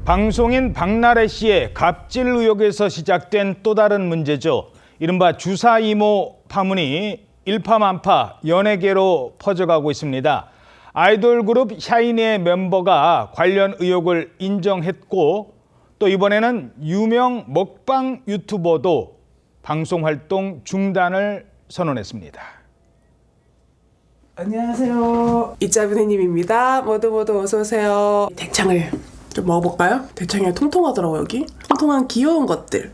방송인 박나래 씨의 갑질 의혹에서 시작된 또 다른 문제죠. 이른바 주사 이모 파문이 일파만파 연예계로 퍼져가고 있습니다. 아이돌 그룹 샤이니의 멤버가 관련 의혹을 인정했고 또 이번에는 유명 먹방 유튜버도 방송 활동 중단을 선언했습니다. 안녕하세요. 이짜부네님입니다. 모두 어서 오세요. 대창을 좀 먹어볼까요? 대창이 통통하더라고요, 여기. 통통한 귀여운 것들.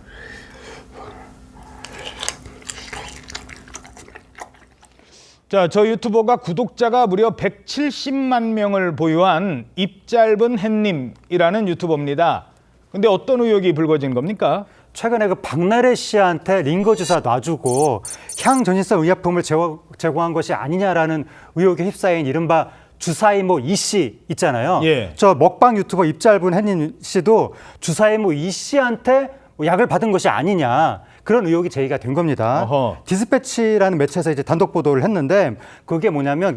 자, 저 유튜버가 구독자가 무려 170만 명을 보유한 입 짧은 햇님이라는 유튜버입니다. 근데 어떤 의혹이 불거진 겁니까? 최근에 그 박나래 씨한테 링거 주사 놔주고 향전신성 의약품을 제공한 것이 아니냐라는 의혹에 휩싸인 이른바 주사이모 이 씨 있잖아요. 예. 저 먹방 유튜버 입 짧은 햇님 씨도 주사이모 이 씨한테 약을 받은 것이 아니냐. 그런 의혹이 제기가 된 겁니다. 어허. 디스패치라는 매체에서 이제 단독 보도를 했는데 그게 뭐냐면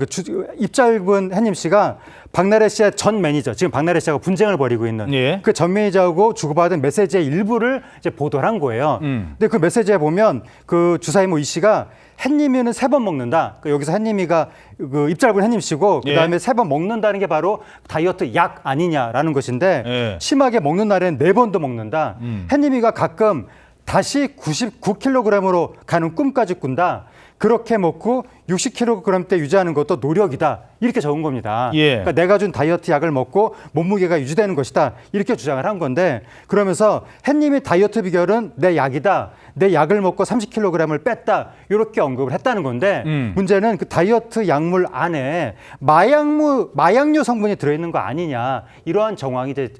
입 짧은 햇님 씨가 박나래 씨의 전 매니저, 지금 박나래 씨하고 분쟁을 벌이고 있는 예. 그 전 매니저하고 주고받은 메시지의 일부를 이제 보도를 한 거예요. 근데 그 메시지에 보면 그 주사이모 이 씨가 햇님이는 3번 먹는다. 여기서 햇님이가 그 입 짧은 햇님 씨고 그다음에 3번 먹는다는 게 바로 다이어트 약 아니냐라는 것인데 예. 심하게 먹는 날에는 4번도 먹는다. 햇님이가 가끔 다시 99kg으로 가는 꿈까지 꾼다. 그렇게 먹고 60kg대 유지하는 것도 노력이다. 이렇게 적은 겁니다. 예. 그러니까 내가 준 다이어트 약을 먹고 몸무게가 유지되는 것이다. 이렇게 주장을 한 건데 그러면서 햇님의 다이어트 비결은 내 약이다. 내 약을 먹고 30kg을 뺐다. 이렇게 언급을 했다는 건데 문제는 그 다이어트 약물 안에 마약류 성분이 들어있는 거 아니냐. 이러한 정황이 이제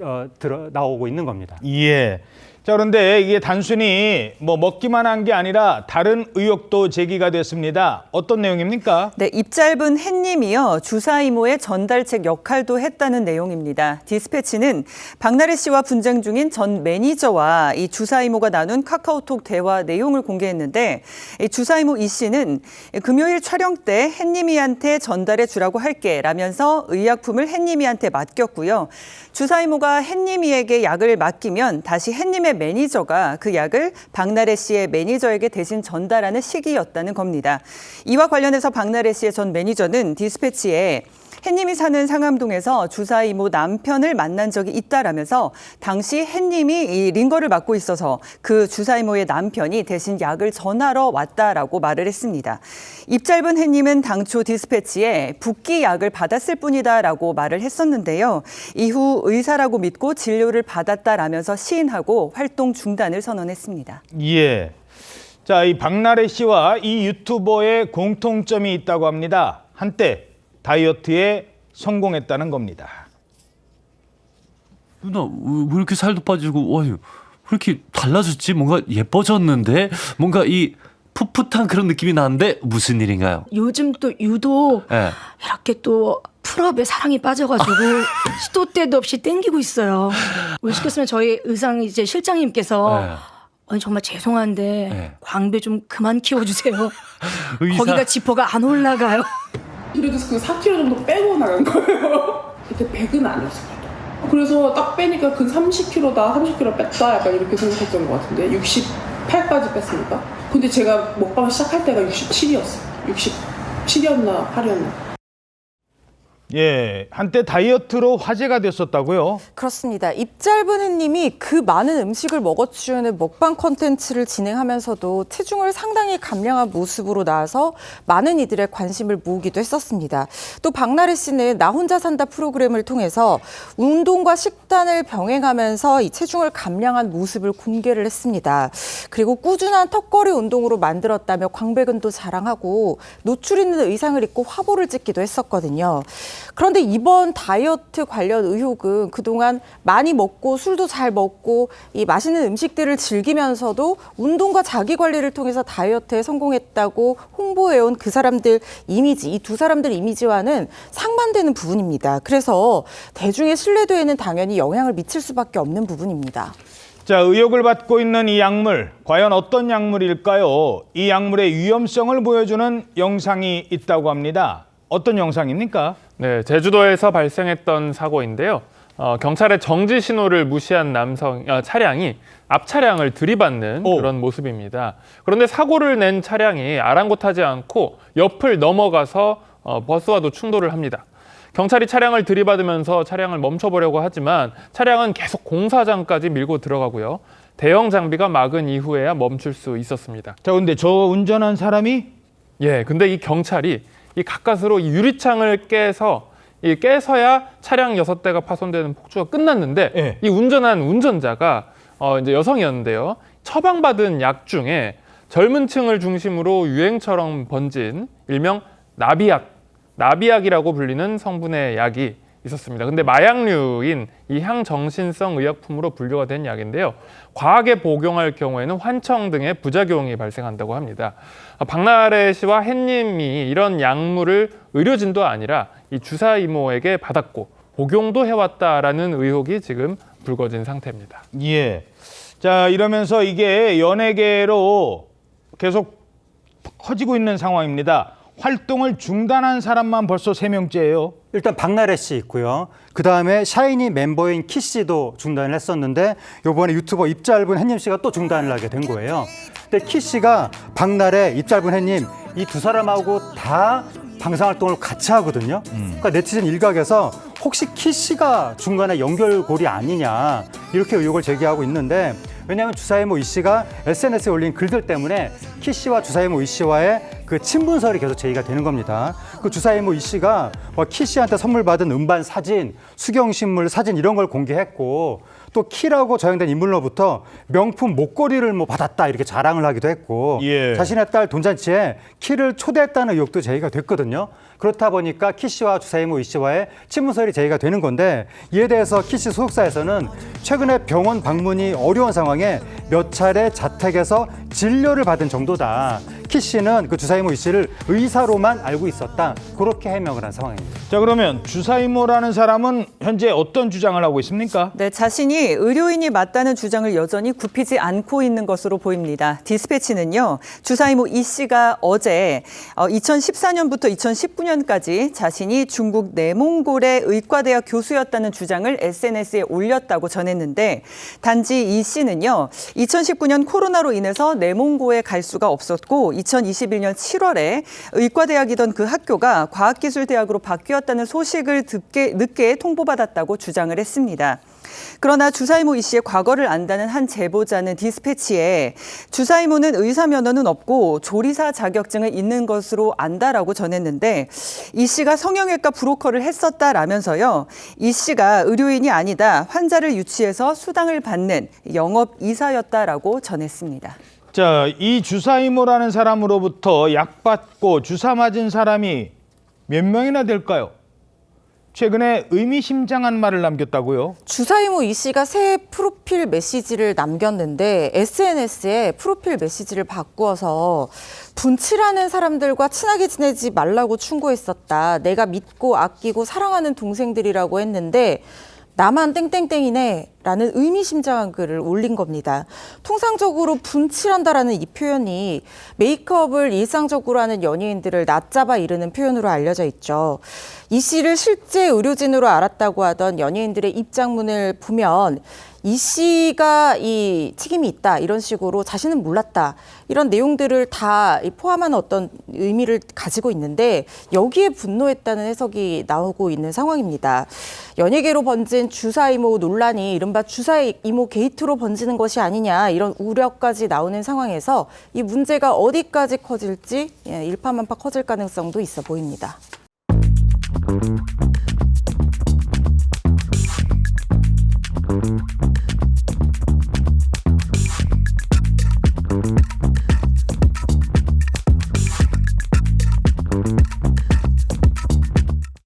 나오고 있는 겁니다. 예. 자, 그런데 이게 단순히 먹기만 한 게 아니라 다른 의혹도 제기가 됐습니다. 어떤 내용입니까? 네, 입 짧은 햇님이요. 주사 이모의 전달책 역할도 했다는 내용입니다. 디스패치는 박나래 씨와 분쟁 중인 전 매니저와 이 주사 이모가 나눈 카카오톡 대화 내용을 공개했는데 이 주사 이모 이 씨는 금요일 촬영 때 햇님이한테 전달해 주라고 할게 라면서 의약품을 햇님이한테 맡겼고요. 주사 이모가 햇님이에게 약을 맡기면 다시 햇님의 매니저가 그 약을 박나래 씨의 매니저에게 대신 전달하는 시기였다는 겁니다. 이와 관련해서 박나래 씨의 전 매니저는 디스패치에 햇님이 사는 상암동에서 주사 이모 남편을 만난 적이 있다라면서 당시 햇님이 이 링거를 맡고 있어서 그 주사 이모의 남편이 대신 약을 전하러 왔다라고 말을 했습니다. 입 짧은 햇님은 당초 디스패치에 붓기 약을 받았을 뿐이다라고 말을 했었는데요. 이후 의사라고 믿고 진료를 받았다라면서 시인하고 활동 중단을 선언했습니다. 예. 자, 이 박나래 씨와 이 유튜버의 공통점이 있다고 합니다. 한때 다이어트에 성공했다는 겁니다. 나 왜 이렇게 살도 빠지고 와, 왜 이렇게 달라졌지? 뭔가 예뻐졌는데? 뭔가 이 풋풋한 그런 느낌이 나는데 무슨 일인가요? 요즘 또 유독 네. 이렇게 또 풀업에 사랑이 빠져가지고 시도 때도 없이 땡기고 있어요. 오시겠으면 저희 의상 이제 실장님께서 네. 아니 정말 죄송한데 네. 광배 좀 그만 키워주세요. 의사. 거기가 지퍼가 안 올라가요. 그래도 그 4kg 정도 빼고 나간 거예요. 그때 100은 아니었어요. 그래서 딱 빼니까 그 30kg다, 30kg 뺐다 약간 이렇게 생각했던 것 같은데 68까지 뺐으니까. 근데 제가 먹방 시작할 때가 67이었어요. 67이었나 8이었나. 예, 한때 다이어트로 화제가 됐었다고요? 그렇습니다. 입 짧은 햇님이 그 많은 음식을 먹어치우는 먹방 콘텐츠를 진행하면서도 체중을 상당히 감량한 모습으로 나와서 많은 이들의 관심을 모으기도 했었습니다. 또 박나래 씨는 나 혼자 산다 프로그램을 통해서 운동과 식단을 병행하면서 이 체중을 감량한 모습을 공개를 했습니다. 그리고 꾸준한 턱걸이 운동으로 만들었다며 광배근도 자랑하고 노출 있는 의상을 입고 화보를 찍기도 했었거든요. 그런데 이번 다이어트 관련 의혹은 그동안 많이 먹고 술도 잘 먹고 이 맛있는 음식들을 즐기면서도 운동과 자기 관리를 통해서 다이어트에 성공했다고 홍보해온 그 사람들 이미지, 이 두 사람들 이미지와는 상반되는 부분입니다. 그래서 대중의 신뢰도에는 당연히 영향을 미칠 수밖에 없는 부분입니다. 자, 의혹을 받고 있는 이 약물, 과연 어떤 약물일까요? 이 약물의 위험성을 보여주는 영상이 있다고 합니다. 어떤 영상입니까? 네, 제주도에서 발생했던 사고인데요. 경찰의 정지 신호를 무시한 차량이 앞 차량을 들이받는 그런 모습입니다. 그런데 사고를 낸 차량이 아랑곳하지 않고 옆을 넘어가서 버스와도 충돌을 합니다. 경찰이 차량을 들이받으면서 차량을 멈춰보려고 하지만 차량은 계속 공사장까지 밀고 들어가고요. 대형 장비가 막은 이후에야 멈출 수 있었습니다. 자, 근데 저 운전한 사람이 근데 이 경찰이 이 가까스로 이 유리창을 깨서야 차량 6대가 파손되는 폭주가 끝났는데 이 운전한 운전자가 이제 여성이었는데요. 처방받은 약 중에 젊은 층을 중심으로 유행처럼 번진 일명 나비약이라고 불리는 성분의 약이 있었습니다. 근데 마약류인 이 향정신성 의약품으로 분류가 된 약인데요. 과하게 복용할 경우에는 환청 등의 부작용이 발생한다고 합니다. 박나래 씨와 햇님이 이런 약물을 의료진도 아니라 이 주사 이모에게 받았고 복용도 해왔다라는 의혹이 지금 불거진 상태입니다. 예. 자, 이러면서 이게 연예계로 계속 커지고 있는 상황입니다. 활동을 중단한 사람만 벌써 3명째예요. 일단 박나래 씨 있고요. 그다음에 샤이니 멤버인 키 씨도 중단을 했었는데 이번에 유튜버 입 짧은 햇님 씨가 또 중단을 하게 된 거예요. 근데 키 씨가 박나래, 입 짧은 햇님 이 두 사람하고 다 방송활동을 같이 하거든요. 그러니까 네티즌 일각에서 혹시 키 씨가 중간에 연결고리 아니냐 이렇게 의혹을 제기하고 있는데 왜냐하면 주사이모 이 씨가 SNS에 올린 글들 때문에 키 씨와 주사이모 이 씨와의 그 친분설이 계속 제기가 되는 겁니다. 그 주사이모 이 씨가 키 씨한테 선물 받은 음반 사진, 수경신물 사진 이런 걸 공개했고 또 키라고 저장된 인물로부터 명품 목걸이를 받았다 이렇게 자랑을 하기도 했고 자신의 딸 돈잔치에 키를 초대했다는 의혹도 제기가 됐거든요. 그렇다 보니까 키 씨와 주사이모 이 씨와의 친분설이 제기가 되는 건데 이에 대해서 키 씨 소속사에서는 최근에 병원 방문이 어려운 상황에 몇 차례 자택에서 진료를 받은 정도다. 키 씨는 그 주사이모 이 씨를 의사로만 알고 있었다. 그렇게 해명을 한 상황입니다. 자, 그러면 주사이모라는 사람은 현재 어떤 주장을 하고 있습니까? 네, 자신이 의료인이 맞다는 주장을 여전히 굽히지 않고 있는 것으로 보입니다. 디스패치는요, 주사이모 이 씨가 어제 2014년부터 2019년까지 자신이 중국 내몽골의 의과대학 교수였다는 주장을 SNS에 올렸다고 전했는데 단지 이 씨는요, 2019년 코로나로 인해서 내몽고에 갈 수가 없었고 2021년 7월에 의과대학이던 그 학교가 과학기술대학으로 바뀌었다는 소식을 늦게 통보받았다고 주장을 했습니다. 그러나 주사이모 이 씨의 과거를 안다는 한 제보자는 디스패치에 주사이모는 의사 면허는 없고 조리사 자격증은 있는 것으로 안다라고 전했는데 이 씨가 성형외과 브로커를 했었다라면서요. 이 씨가 의료인이 아니다. 환자를 유치해서 수당을 받는 영업이사였다라고 전했습니다. 자, 이 주사이모라는 사람으로부터 약 받고 주사 맞은 사람이 몇 명이나 될까요? 최근에 의미심장한 말을 남겼다고요? 주사이모 이 씨가 새 프로필 메시지를 남겼는데 SNS에 프로필 메시지를 바꾸어서 분칠하는 사람들과 친하게 지내지 말라고 충고했었다. 내가 믿고 아끼고 사랑하는 동생들이라고 했는데 나만 땡땡땡이네 라는 의미심장한 글을 올린 겁니다. 통상적으로 분칠한다라는 이 표현이 메이크업을 일상적으로 하는 연예인들을 낮잡아 이르는 표현으로 알려져 있죠. 이 씨를 실제 의료진으로 알았다고 하던 연예인들의 입장문을 보면 이 씨가 이 책임이 있다 이런 식으로 자신은 몰랐다 이런 내용들을 다 포함한 어떤 의미를 가지고 있는데 여기에 분노했다는 해석이 나오고 있는 상황입니다. 연예계로 번진 주사이모 논란이 이른바 주사이모 게이트로 번지는 것이 아니냐 이런 우려까지 나오는 상황에서 이 문제가 어디까지 커질지 일파만파 커질 가능성도 있어 보입니다.